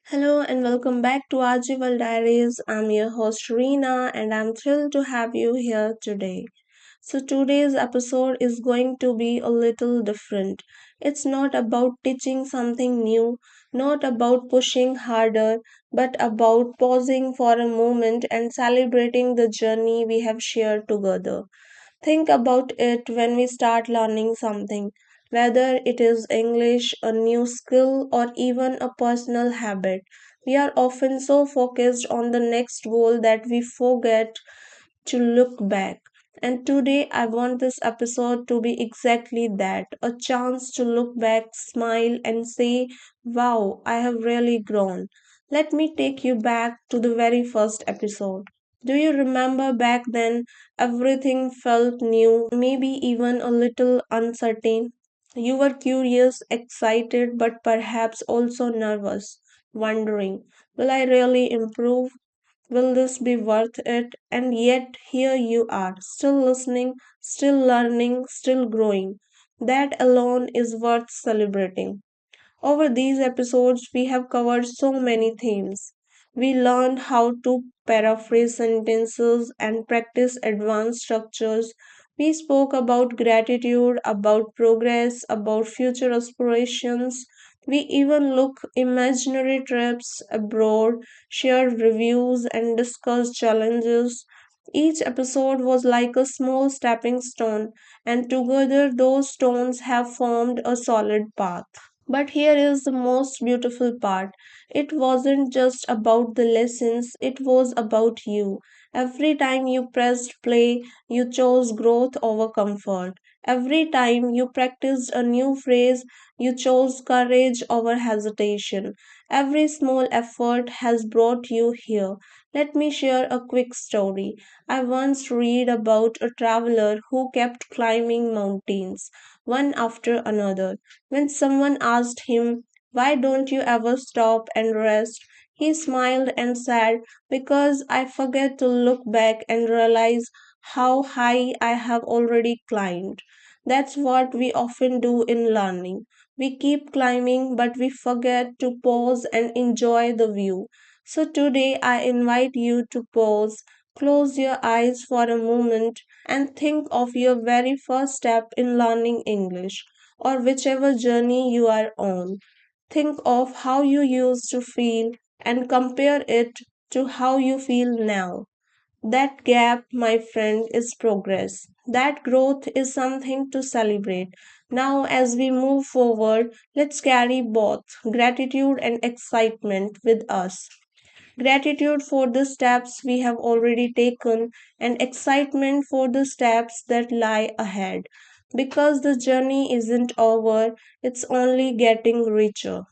Hello and welcome back to Archival Diaries. I'm your host Reena and I'm thrilled to have you here today. So, today's episode is going to be a little different. It's not about teaching something new, not about pushing harder, but about pausing for a moment and celebrating the journey we have shared together. Think about it when we start learning something, whether it is English, a new skill, or even a personal habit. We are often so focused on the next goal that we forget to look back. And today, I want this episode to be exactly that, a chance to look back, smile, and say, wow, I have really grown. Let me take you back to the very first episode. Do you remember back then everything felt new, maybe even a little uncertain? You were curious, excited, but perhaps also nervous, wondering, will I really improve? Will this be worth it? And yet, here you are, still listening, still learning, still growing. That alone is worth celebrating. Over these episodes, we have covered so many themes. We learned how to paraphrase sentences and practice advanced structures. We spoke about gratitude, about progress, about future aspirations. We even looked imaginary trips abroad, shared reviews, and discussed challenges. Each episode was like a small stepping stone, and together those stones have formed a solid path. But here is the most beautiful part. It wasn't just about the lessons, it was about you. Every time you pressed play, you chose growth over comfort. Every time you practiced a new phrase, you chose courage over hesitation. Every small effort has brought you here. Let me share a quick story. I once read about a traveler who kept climbing mountains, one after another. When someone asked him, why don't you ever stop and rest? He smiled and said, because I forget to look back and realize how high I have already climbed. That's what we often do in learning. We keep climbing, but we forget to pause and enjoy the view. So today I invite you to pause, close your eyes for a moment, and think of your very first step in learning English or whichever journey you are on. Think of how you used to feel and compare it to how you feel now. That gap, my friend, is progress. That growth is something to celebrate. Now, as we move forward, let's carry both gratitude and excitement with us. Gratitude for the steps we have already taken, and excitement for the steps that lie ahead. Because the journey isn't over, it's only getting richer.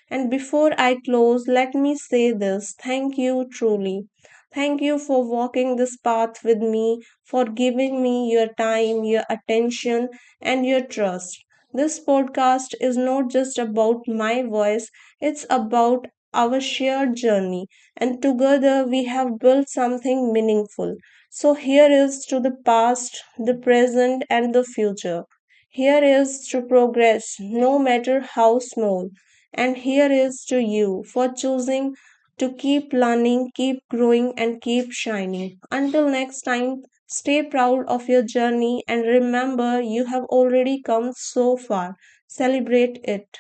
And before I close, let me say this thank you truly. Thank you for walking this path with me, for giving me your time, your attention, and your trust. This podcast is not just about my voice, it's about our shared journey, and together we have built something meaningful. So, here is to the past, the present, and the future. Here is to progress, no matter how small. And here is to you for choosing to keep learning, keep growing, and keep shining. Until next time, stay proud of your journey and remember you have already come so far. Celebrate it.